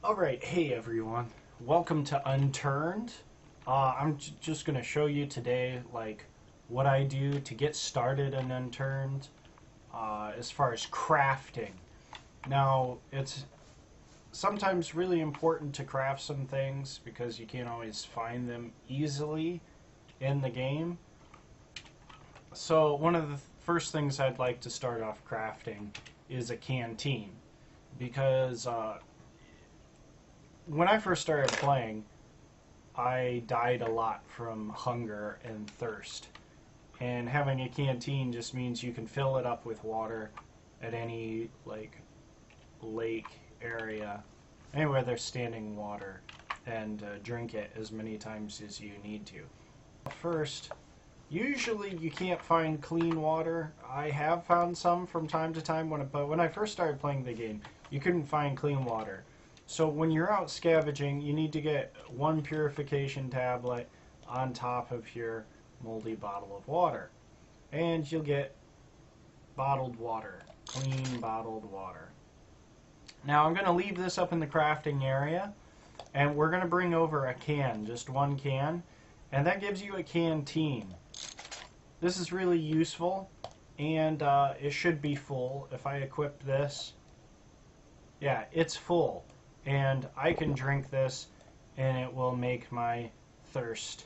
Alright, hey everyone. Welcome to Unturned. I'm just going to show you today what I do to get started in Unturned as far as crafting. Now, it's sometimes really important to craft some things because you can't always find them easily in the game. So one of the first things I'd like to start off crafting is a canteen, because when I first started playing, I died a lot from hunger and thirst. And having a canteen just means you can fill it up with water at any lake area, anywhere there's standing water, and drink it as many times as you need to. First, usually you can't find clean water. I have found some from time to time, but when I first started playing the game, you couldn't find clean water. So when you're out scavenging, you need to get one purification tablet on top of your moldy bottle of water. And you'll get bottled water, clean bottled water. Now I'm going to leave this up in the crafting area, and we're going to bring over a can, just one can, and that gives you a canteen. This is really useful, and it should be full. If I equip this, yeah, it's full. And I can drink this, and it will make my thirst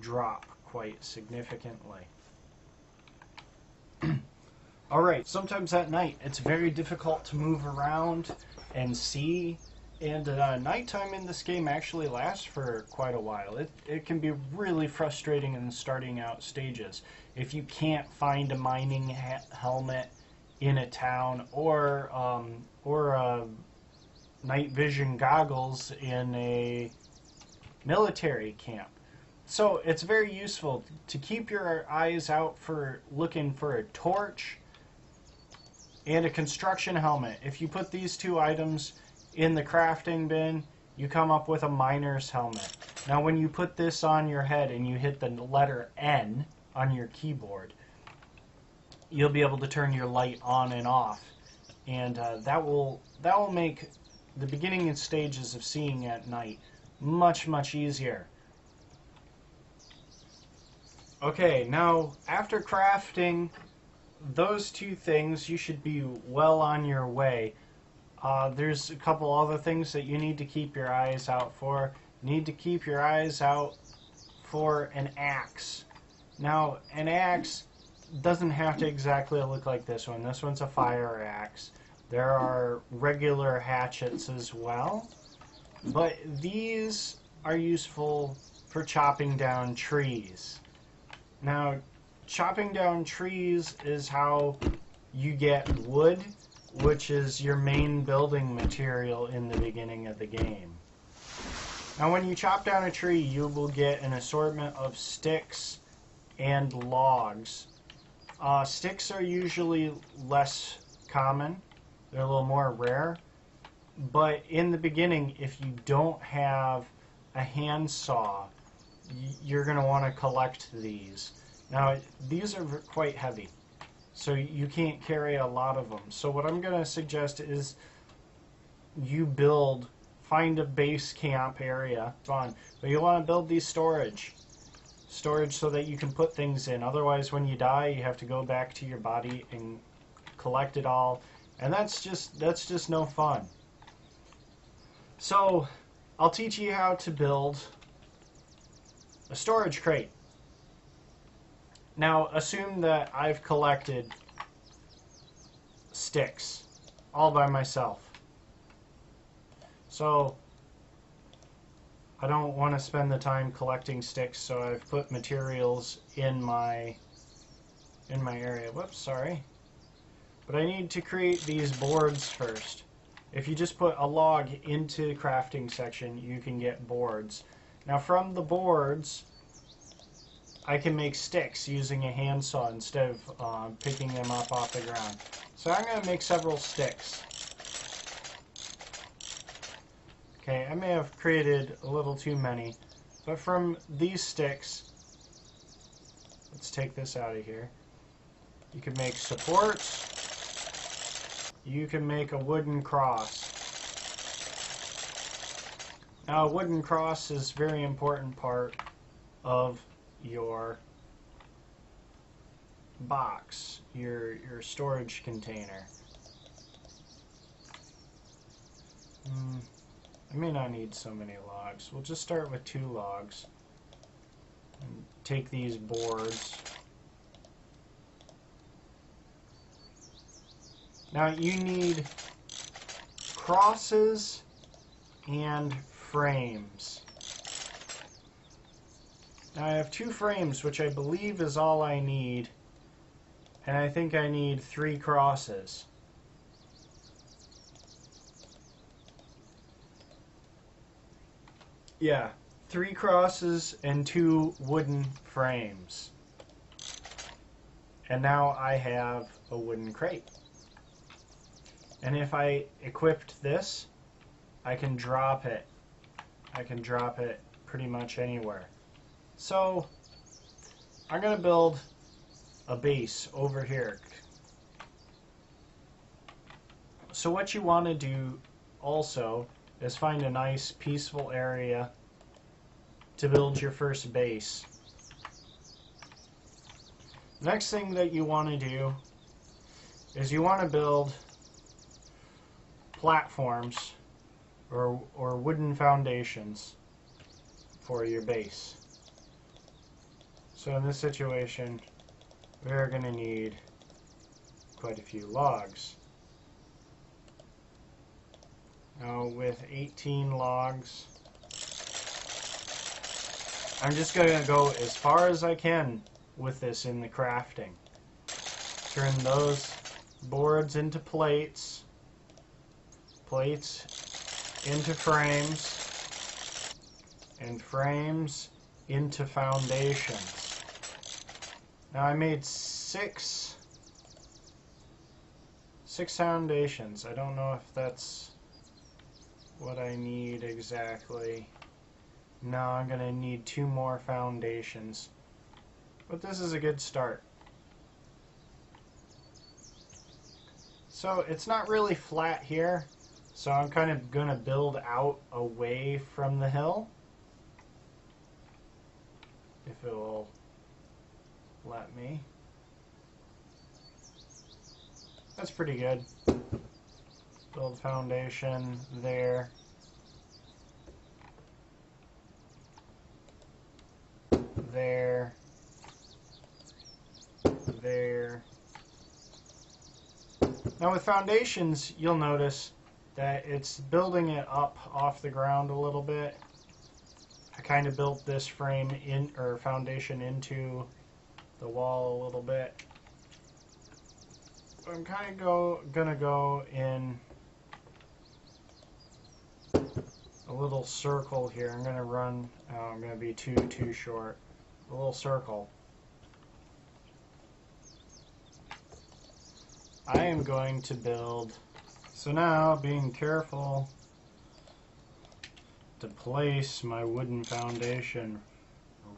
drop quite significantly. Alright, sometimes at night it's very difficult to move around and see, and nighttime in this game actually lasts for quite a while. It can be really frustrating in the starting out stages if you can't find a mining helmet in a town, or night vision goggles in a military camp. So it's very useful to keep your eyes out for looking for a torch and a construction helmet. If you put these two items in the crafting bin, you come up with a miner's helmet. Now when you put this on your head and you hit the letter N on your keyboard, you'll be able to turn your light on and off, and that will make the beginning and stages of seeing at night much easier. Okay, now after crafting those two things, you should be well on your way. There's a couple other things that you need to keep your eyes out for. You need to keep your eyes out for an axe. Now, an axe doesn't have to exactly look like this one. This one's a fire axe. There are regular hatchets as well, but these are useful for chopping down trees. Now, chopping down trees is how you get wood, which is your main building material in the beginning of the game. Now, when you chop down a tree, you will get an assortment of sticks and logs. Sticks are usually less common. They're a little more rare, but in the beginning, if you don't have a handsaw, you're going to want to collect these. Now, these are quite heavy, so you can't carry a lot of them. So what I'm going to suggest is you find a base camp area, but you want to build these storage so that you can put things in. Otherwise, when you die, you have to go back to your body and collect it all. And that's just no fun. So I'll teach you how to build a storage crate. Now assume that I've collected sticks all by myself. So I don't want to spend the time collecting sticks, so I've put materials in my area. Whoops, sorry. But I need to create these boards first. If you just put a log into the crafting section, you can get boards. Now from the boards, I can make sticks using a handsaw instead of picking them up off the ground. So I'm going to make several sticks. Okay, I may have created a little too many, but from these sticks, let's take this out of here. You can make supports. You can make a wooden cross. Now, a wooden cross is a very important part of your box, your storage container. I may not need so many logs. We'll just start with 2 logs and take these boards. Now you need crosses and frames. Now I have 2 frames, which I believe is all I need, and I think I need 3 crosses. Yeah, 3 crosses and 2 wooden frames. And now I have a wooden crate. And if I equipped this, I can drop it. I can drop it pretty much anywhere. So I'm going to build a base over here. So what you want to do also is find a nice peaceful area to build your first base. Next thing that you want to do is you want to build platforms or wooden foundations for your base. So in this situation, we're going to need quite a few logs. Now with 18 logs, I'm just going to go as far as I can with this in the crafting. Turn those boards into plates, plates into frames, and frames into foundations. Now I made six foundations. I don't know if that's what I need exactly. No, I'm going to need 2 more foundations. But this is a good start. So it's not really flat here, so I'm kind of going to build out away from the hill. If it will let me. That's pretty good. Build foundation there. There. There. Now with foundations, you'll notice that it's building it up off the ground a little bit. I kind of built this frame in, or foundation, into the wall a little bit. I'm kind of gonna go in a little circle here. I'm gonna run. I'm gonna be too short. A little circle. I am going to build. So now, being careful to place my wooden foundation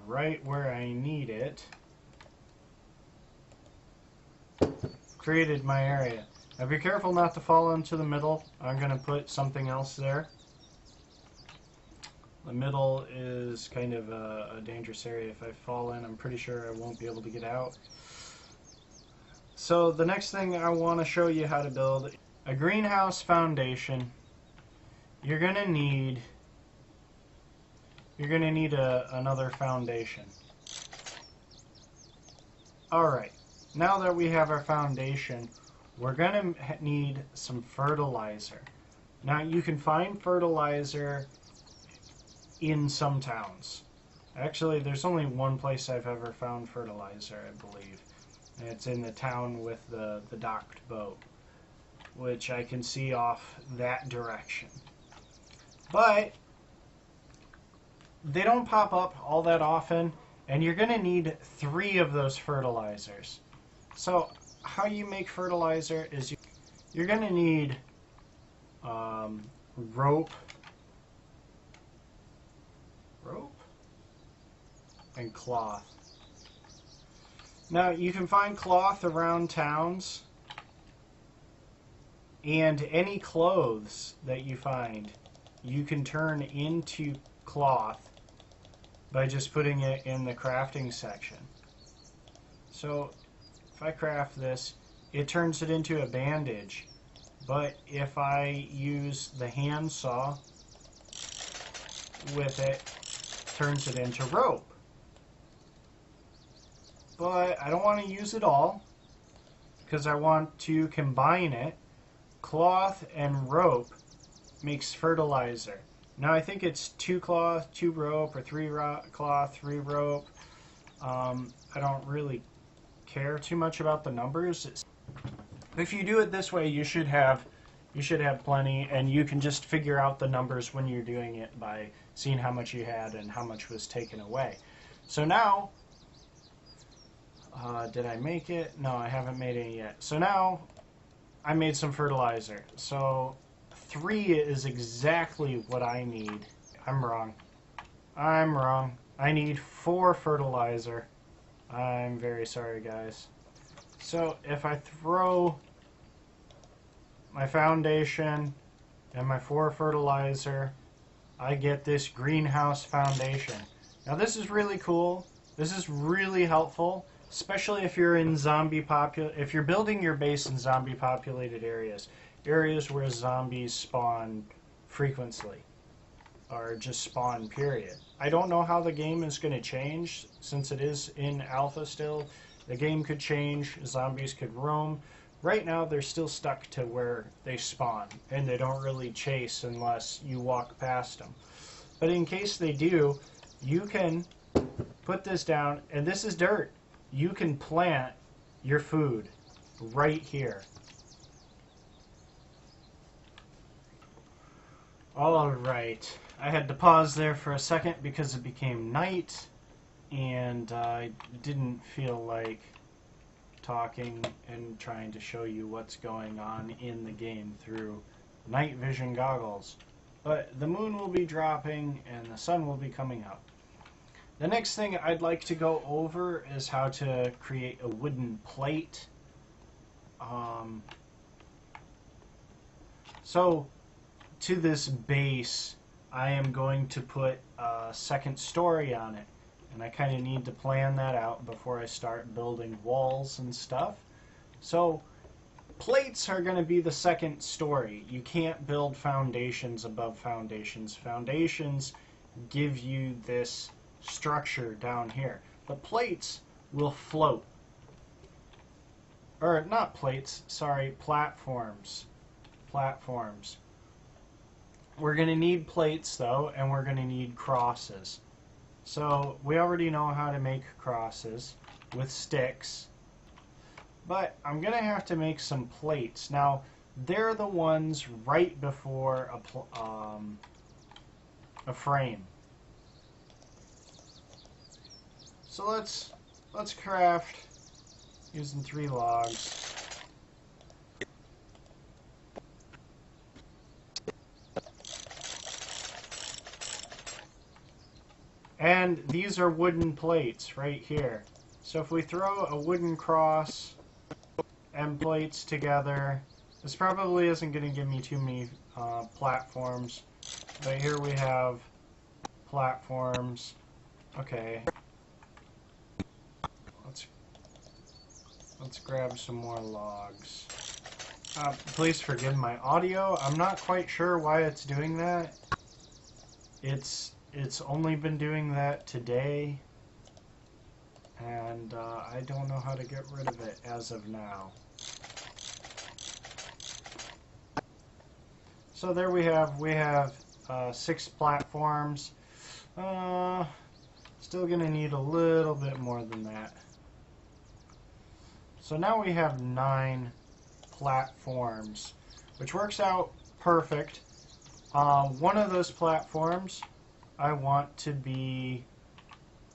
right where I need it. Created my area. Now be careful not to fall into the middle. I'm going to put something else there. The middle is kind of a dangerous area. If I fall in, I'm pretty sure I won't be able to get out. So the next thing I want to show you how to build a greenhouse foundation. You're going to need another foundation. Alright, now that we have our foundation, we're going to need some fertilizer. Now you can find fertilizer in some towns. Actually, there's only one place I've ever found fertilizer, I believe. And it's in the town with the docked boat, which I can see off that direction. But they don't pop up all that often, and you're going to need 3 of those fertilizers. So how you make fertilizer is you're going to need rope and cloth. Now you can find cloth around towns, and any clothes that you find you can turn into cloth by just putting it in the crafting section. So if I craft this, it turns it into a bandage. But if I use the handsaw with it, turns it into rope. But I don't want to use it all because I want to combine it. Cloth and rope makes fertilizer. Now I think it's 2 cloth, 2 rope, or 3 cloth, 3 rope. I don't really care too much about the numbers. If you do it this way, you should have plenty, and you can just figure out the numbers when you're doing it by seeing how much you had and how much was taken away. So now, did I make it? No, I haven't made any yet. So now, I made some fertilizer. So 3 is exactly what I need. I'm wrong. I need 4 fertilizer. I'm very sorry, guys. So if I throw my foundation and my 4 fertilizer, I get this greenhouse foundation. Now this is really cool. This is really helpful, especially if you're in if you're building your base in zombie populated areas where zombies spawn frequently, or just spawn period. I don't know how the game is going to change since it is in alpha still. The game could change, zombies could roam. Right now they're still stuck to where they spawn, and they don't really chase unless you walk past them. But in case they do, you can put this down, and this is dirt. You can plant your food right here. Alright, I had to pause there for a second because it became night, and I didn't feel like talking and trying to show you what's going on in the game through night vision goggles. But the moon will be dropping and the sun will be coming up. The next thing I'd like to go over is how to create a wooden plate. So to this base, I am going to put a second story on it. And I kind of need to plan that out before I start building walls and stuff. So plates are going to be the second story. You can't build foundations above foundations. Foundations give you this structure down here. But plates will float. Or not plates, sorry, platforms. Platforms. We're going to need plates though, and we're going to need crosses. So we already know how to make crosses with sticks, but I'm going to have to make some plates. Now, they're the ones right before a frame. So let's craft using 3 logs. And these are wooden plates right here. So if we throw a wooden cross and plates together, this probably isn't going to give me too many platforms. But here we have platforms. Okay. Let's grab some more logs. Please forgive my audio. I'm not quite sure why it's doing that. It's only been doing that today, and I don't know how to get rid of it as of now. So there we have 6 platforms. Still gonna need a little bit more than that. So now we have 9 platforms, which works out perfect. One of those platforms I want to be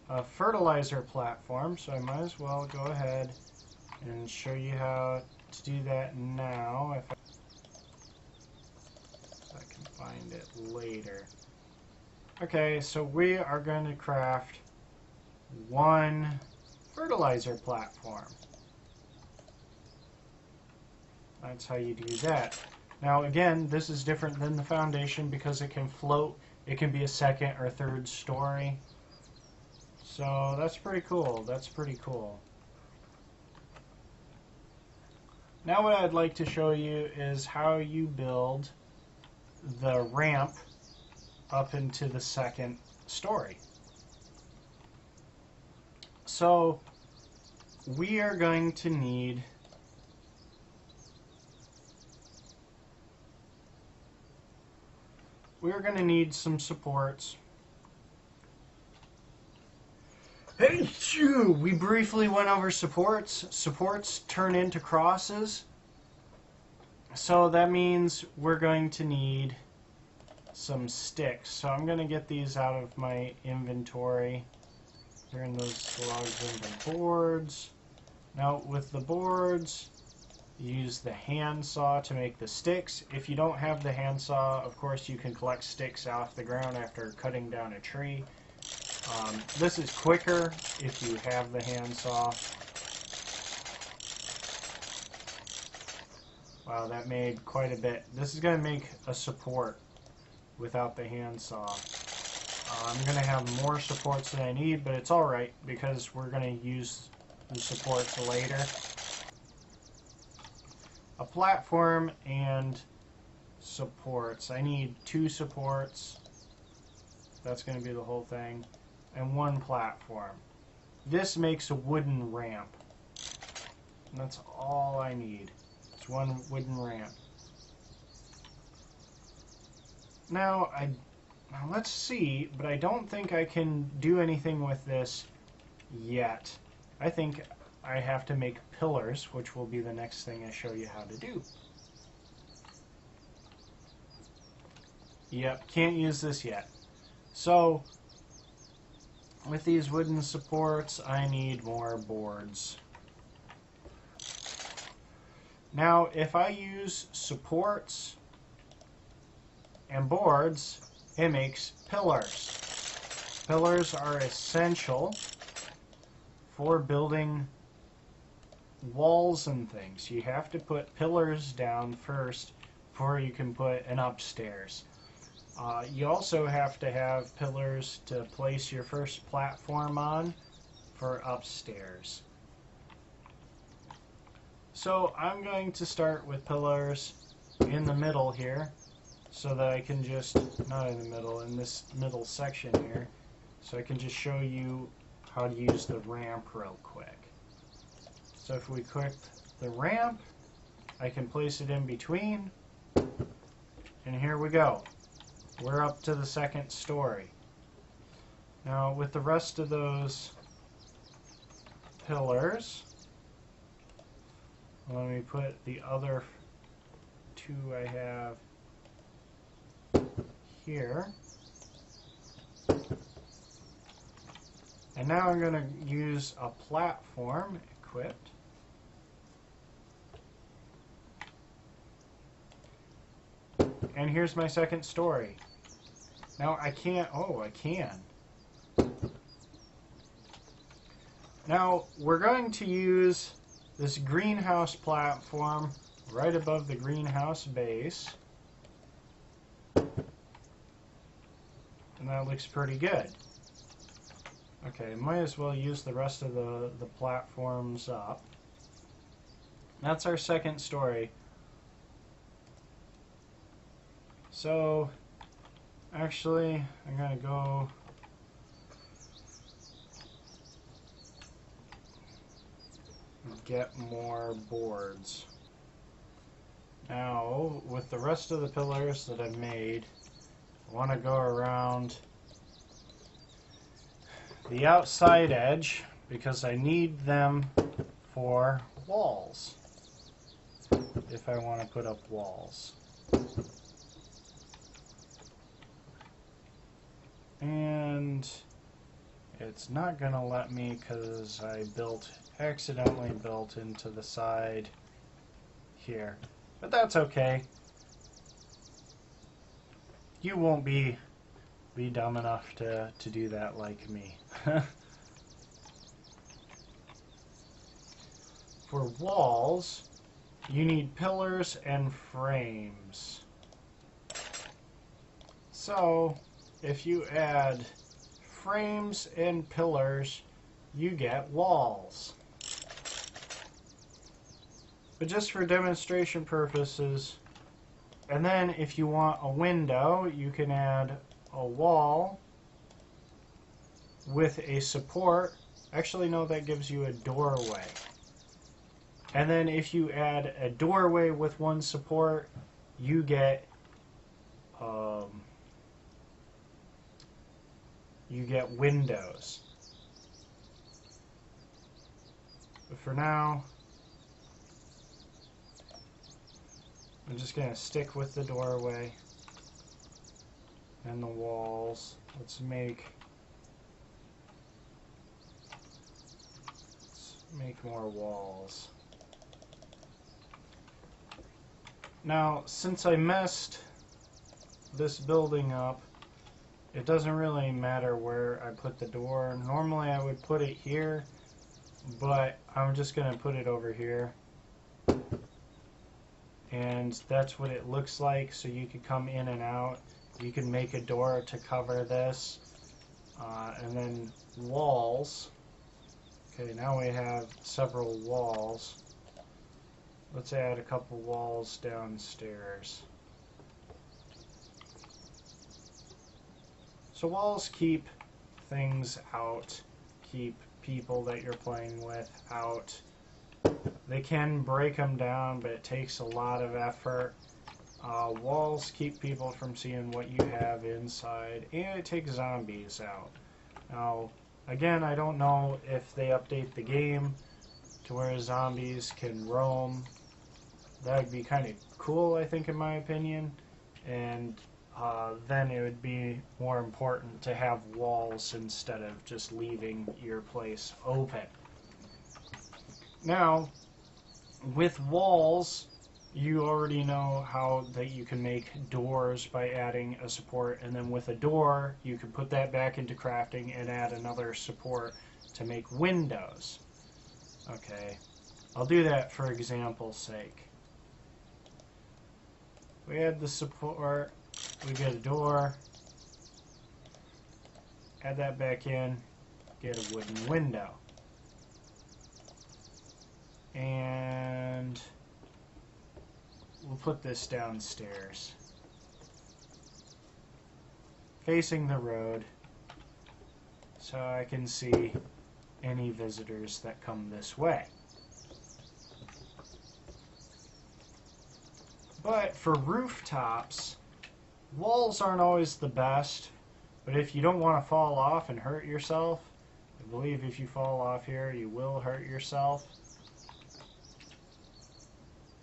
a fertilizer platform, so I might as well go ahead and show you how to do that now if I can find it later. Okay, so we are going to craft 1 fertilizer platform. That's how you do that. Now again, this is different than the foundation because it can float. It can be a second or third story. So that's pretty cool. That's pretty cool. Now what I'd like to show you is how you build the ramp up into the second story. So we are going to need some supports. Hey, shoo! We briefly went over supports. Supports turn into crosses. So that means we're going to need some sticks. So I'm going to get these out of my inventory. Turn those logs into boards. Now with the boards, use the handsaw to make the sticks. If you don't have the handsaw, of course you can collect sticks off the ground after cutting down a tree. This is quicker if you have the handsaw. Wow, that made quite a bit. This is going to make a support without the handsaw. I'm going to have more supports than I need, but it's alright because we're going to use the supports later. A platform and supports. I need 2 supports. That's going to be the whole thing. And 1 platform. This makes a wooden ramp. And that's all I need. It's 1 wooden ramp. Now let's see, but I don't think I can do anything with this yet. I think I have to make pillars, which will be the next thing I show you how to do. Yep, can't use this yet. So, with these wooden supports, I need more boards. Now, if I use supports and boards, it makes pillars. Pillars are essential for building walls and things. You have to put pillars down first before you can put an upstairs. You also have to have pillars to place your first platform on for upstairs. So I'm going to start with pillars in the middle here so that I can just, not in the middle, in this middle section here, so I can just show you how to use the ramp real quick. So if we equip the ramp, I can place it in between, and here we go. We're up to the second story. Now with the rest of those pillars, let me put the other 2 I have here. And now I'm going to use a platform equipped. And here's my second story. Now I can't, oh, I can. Now we're going to use this greenhouse platform right above the greenhouse base. And that looks pretty good. Okay, might as well use the rest of the platforms up. That's our second story. So, actually, I'm going to go get more boards. Now, with the rest of the pillars that I've made, I want to go around the outside edge because I need them for walls if I want to put up walls. And it's not going to let me because I accidentally built into the side here. But that's okay. You won't be dumb enough to do that like me. For walls, you need pillars and frames. So, if you add frames and pillars, you get walls. But just for demonstration purposes, and then if you want a window, you can add a wall with a support. Actually, no, that gives you a doorway. And then if you add a doorway with one support, you get windows. But for now, I'm just going to stick with the doorway and the walls. Let's make more walls. Now, since I messed this building up, it doesn't really matter where I put the door. Normally I would put it here, but I'm just going to put it over here. And that's what it looks like, so you could come in and out. You can make a door to cover this. And then walls. Okay, now we have several walls. Let's add a couple walls downstairs. So walls keep things out, keep people that you're playing with out. They can break them down, but it takes a lot of effort. Walls keep people from seeing what you have inside, and it takes zombies out. Now, again, I don't know if they update the game to where zombies can roam. That would be kind of cool, I think, in my opinion. And then it would be more important to have walls instead of just leaving your place open. Now, with walls, you already know how that you can make doors by adding a support, and then with a door, you can put that back into crafting and add another support to make windows. Okay, I'll do that for example's sake. We add the support, we get a door, add that back in, get a wooden window. And we'll put this downstairs, facing the road, so I can see any visitors that come this way. But for rooftops, walls aren't always the best, but if you don't want to fall off and hurt yourself, I believe if you fall off here, you will hurt yourself.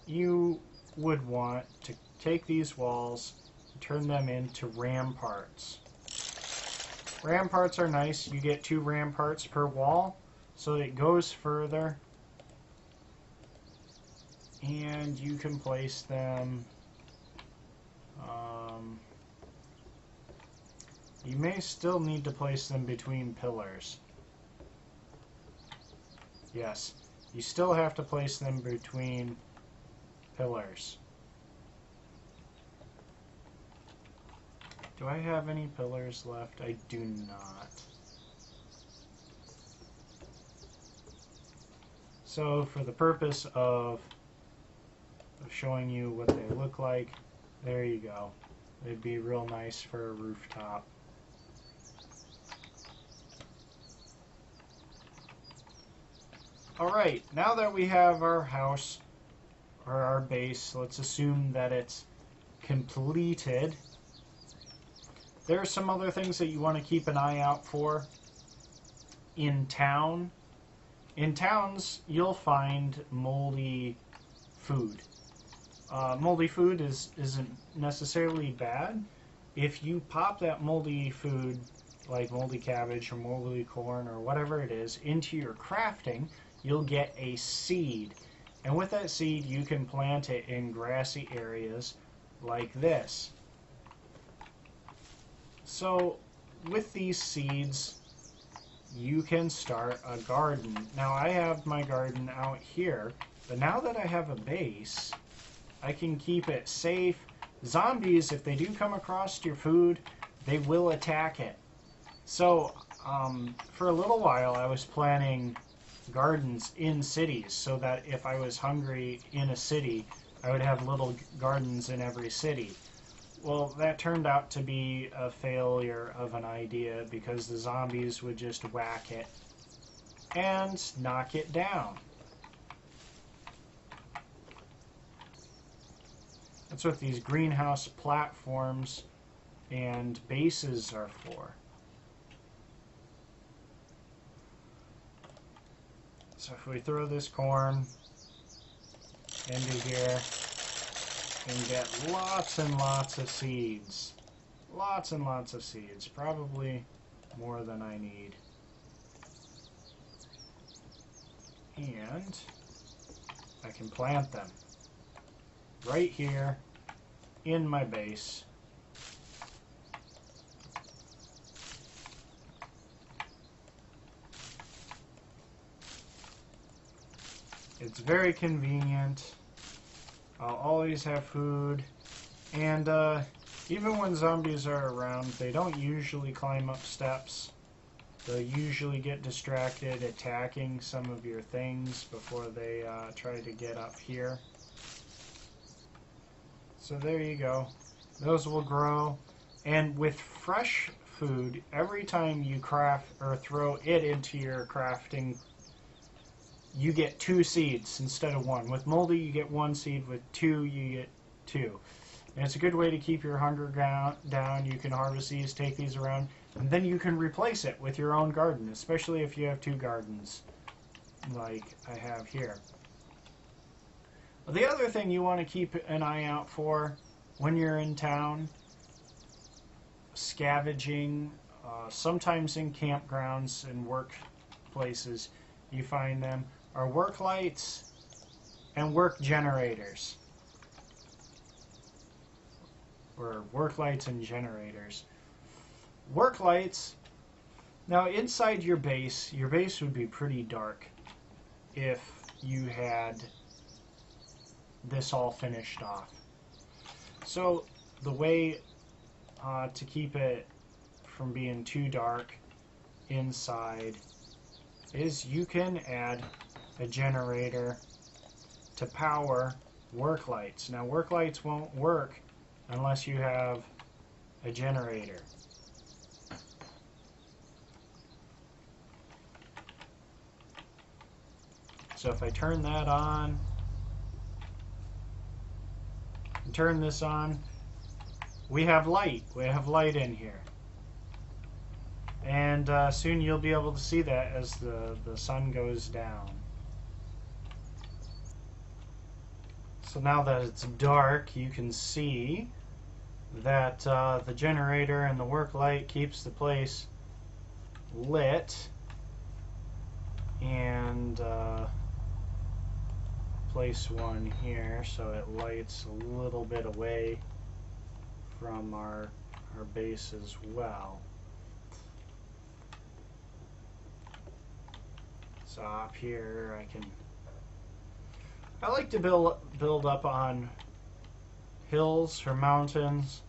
You would want to take these walls and turn them into ramparts. Ramparts are nice. You get 2 ramparts per wall, so it goes further. And you can place them. You may still need to place them between pillars. Yes, you still have to place them between pillars. Do I have any pillars left? I do not. So for the purpose of showing you what they look like, there you go. They'd be real nice for a rooftop. Alright, now that we have our house, or our base, let's assume that it's completed. There are some other things that you want to keep an eye out for in town. In towns, you'll find moldy food. Moldy food isn't necessarily bad. If you pop that moldy food, like moldy cabbage or moldy corn or whatever it is, into your crafting, you'll get a seed. And with that seed, you can plant it in grassy areas like this. So, with these seeds, you can start a garden. Now, I have my garden out here, But now that I have a base, I can keep it safe. Zombies, if they do come across your food, they will attack it. So, for a little while, I was planning gardens in cities so that if I was hungry in a city, I would have little gardens in every city. Well, that turned out to be a failure of an idea because the zombies would just whack it and knock it down. That's what these greenhouse platforms and bases are for. So if we throw this corn into here and get lots and lots of seeds. Lots and lots of seeds. Probably more than I need. And I can plant them right here in my base. It's very convenient. I'll always have food. And even when zombies are around, they don't usually climb up steps. They'll usually get distracted attacking some of your things before they try to get up here. So there you go. Those will grow. And with fresh food, every time you craft or throw it into your crafting, you get 2 seeds instead of 1. With moldy, you get 1 seed. With 2, you get 2. And it's a good way to keep your hunger down. You can harvest these, take these around, and then you can replace it with your own garden, especially if you have 2 gardens, like I have here. The other thing you want to keep an eye out for when you're in town, scavenging, sometimes in campgrounds and workplaces, you find them, are work lights and work generators. Or work lights and generators. Work lights, now inside your base would be pretty dark if you had this all finished off. So the way to keep it from being too dark inside is you can add a generator to power work lights. Now work lights won't work unless you have a generator. So if I turn that on and turn this on, we have light. We have light in here. And soon you'll be able to see that as the sun goes down. So now that it's dark, you can see that the generator and the work light keeps the place lit, and place one here so it lights a little bit away from our base as well. So up here I like to build up on hills or mountains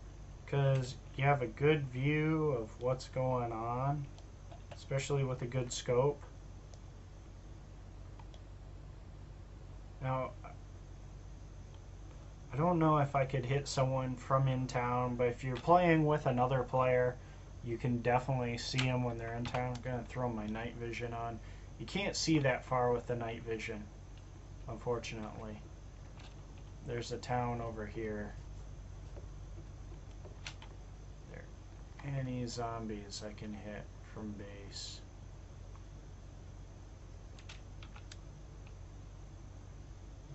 because you have a good view of what's going on, especially with a good scope. Now, I don't know if I could hit someone from in town, but if you're playing with another player, you can definitely see them when they're in town. I'm going to throw my night vision on. You can't see that far with the night vision, unfortunately. There's a town over here. There. Any zombies I can hit from base.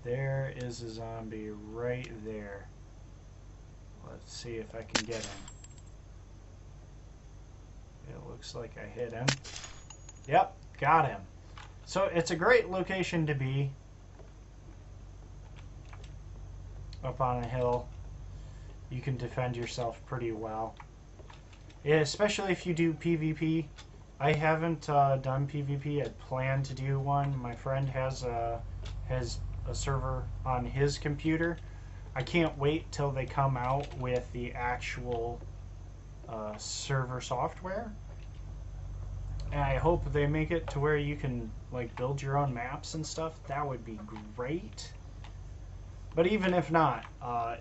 There is a zombie right there. Let's see if I can get him. It looks like I hit him. Yep, got him. So it's a great location to be. Up on a hill. You can defend yourself pretty well. Yeah, especially if you do PvP. I haven't done PvP. I plan to do one. My friend has a server on his computer. I can't wait till they come out with the actual server software. And I hope they make it to where you can like build your own maps and stuff. That would be great. But even if not,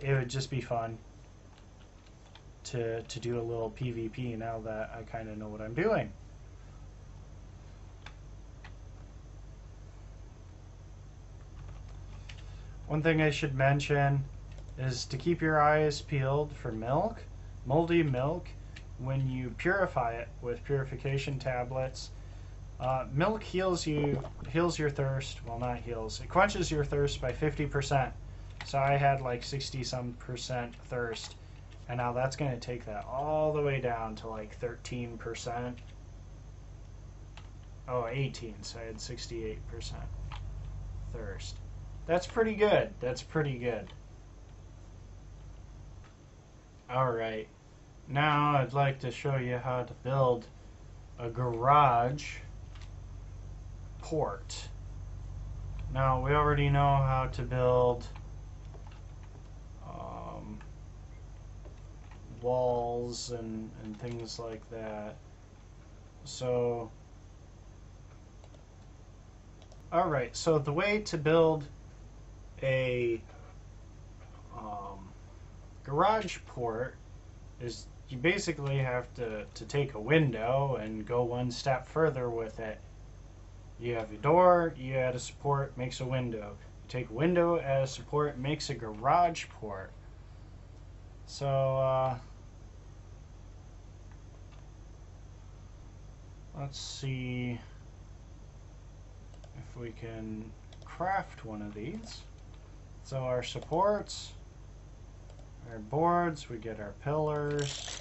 it would just be fun to do a little PvP now that I kind of know what I'm doing. One thing I should mention is to keep your eyes peeled for milk, moldy milk. When you purify it with purification tablets, milk heals your thirst. Well, not heals. It quenches your thirst by 50%. So I had like 60-some% thirst, and now that's going to take that all the way down to like 13%. Oh, 18. So I had 68% thirst. That's pretty good. That's pretty good. Alright, now I'd like to show you how to build a garage port. Now, we already know how to build walls and things like that. So, alright, so the way to build a garage port is you basically have to take a window and go one step further with it. You have a door, you add a support, makes a window. You take a window, add a support, makes a garage port. So, let's see if we can craft one of these. So our supports, our boards, we get our pillars.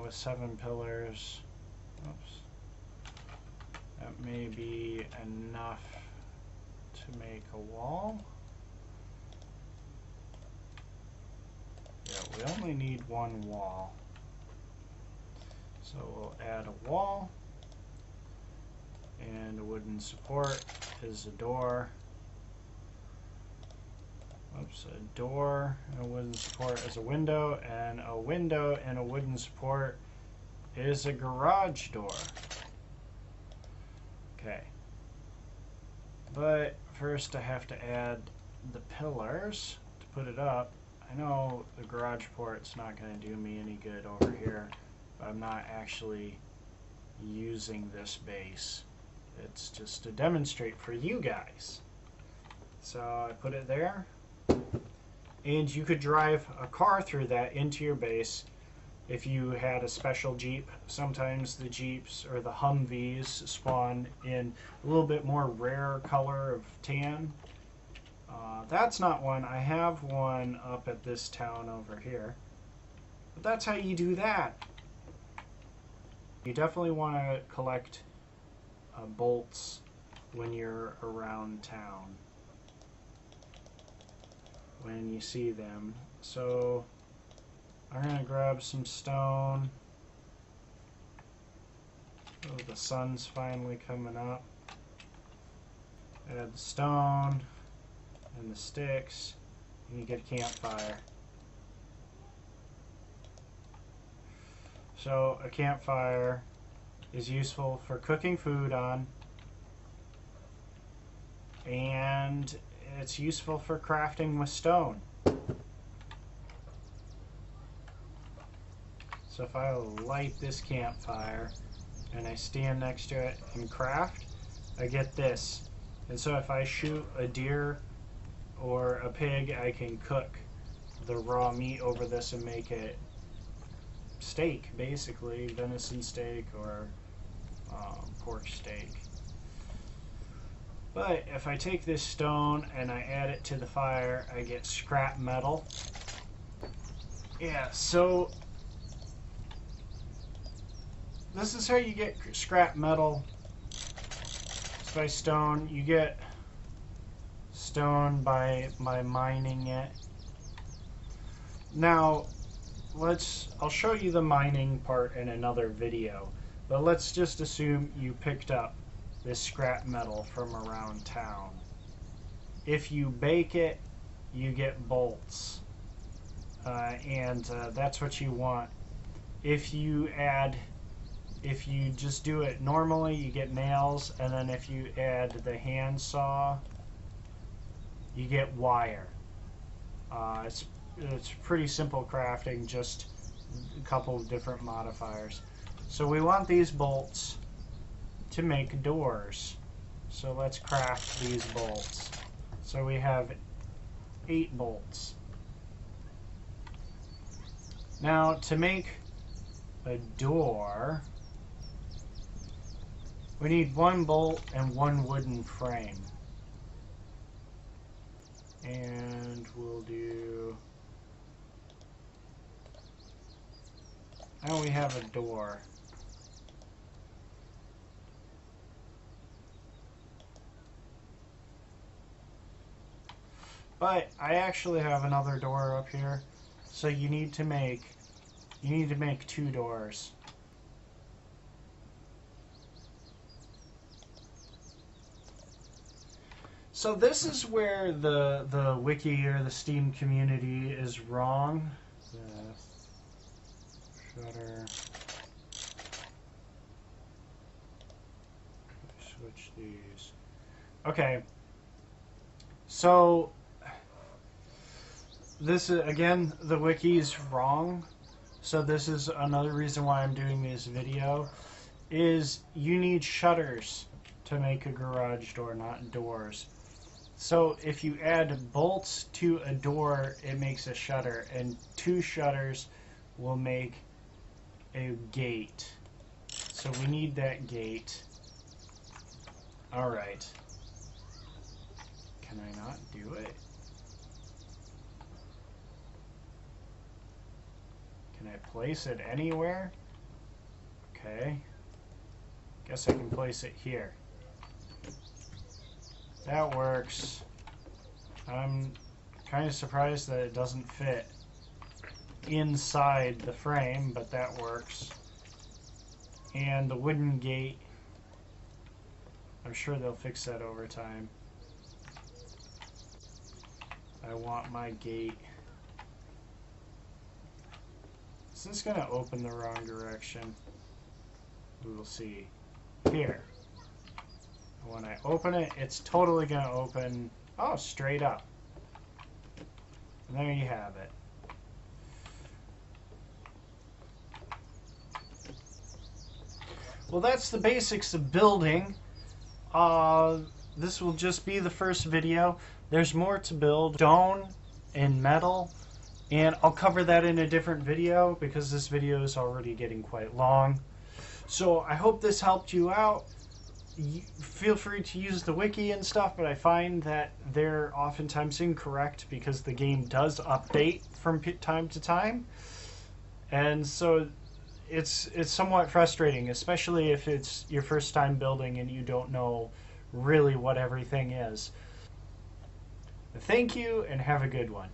With 7 pillars, oops, that may be enough to make a wall. Yeah, we only need one wall. So we'll add a wall, and a wooden support is a door. Oops, a door and a wooden support is a window, and a window and a wooden support is a garage door. Okay. But first I have to add the pillars to put it up. I know the garage port's not going to do me any good over here, but I'm not actually using this base. It's just to demonstrate for you guys. So I put it there. And you could drive a car through that into your base if you had a special Jeep. Sometimes the Jeeps or the Humvees spawn in a little bit more rare color of tan. That's not one. I have one up at this town over here. But that's how you do that. You definitely want to collect bolts when you're around town, when you see them. So I'm going to grab some stone. Oh, the sun's finally coming up. Add the stone and the sticks, and you get a campfire. So a campfire is useful for cooking food on, and it's useful for crafting with stone. So if I light this campfire and I stand next to it and craft, I get this. And so if I shoot a deer or a pig, I can cook the raw meat over this and make it steak, basically, venison steak or pork steak. But if I take this stone and I add it to the fire, I get scrap metal. Yeah, so this is how you get scrap metal. It's by stone. You get stone by mining it. Now, I'll show you the mining part in another video, but let's just assume you picked up this scrap metal from around town. If you bake it, you get bolts, and that's what you want. If you just do it normally, you get nails, and then if you add the hand saw, you get wire. It's pretty simple crafting, just a couple of different modifiers. So we want these bolts to make doors. So let's craft these bolts. So we have 8 bolts. Now to make a door, we need 1 bolt and 1 wooden frame. And we'll do... Now we have a door. But I actually have another door up here, so you need to make 2 doors. So this is where the wiki or the Steam community is wrong. Shutter. Switch these. Okay. So this is, again, the wiki is wrong. So this is another reason why I'm doing this video, is you need shutters to make a garage door, not doors. So if you add bolts to a door, it makes a shutter, and 2 shutters will make a gate. So we need that gate. Alright. Can I not do it? Can I place it anywhere? Okay. Guess I can place it here. That works. I'm kind of surprised that it doesn't fit inside the frame, but that works. And the wooden gate, I'm sure they'll fix that over time. I want my gate. Is this going to open the wrong direction? We will see. Here. When I open it, it's totally going to open, straight up. And there you have it. Well, that's the basics of building. This will just be the first video. There's more to build. Stone and metal. And I'll cover that in a different video because this video is already getting quite long. So I hope this helped you out. Feel free to use the wiki and stuff, but I find that they're oftentimes incorrect because the game does update from time to time, and so it's somewhat frustrating, especially if it's your first time building and you don't know really what everything is. Thank you and have a good one.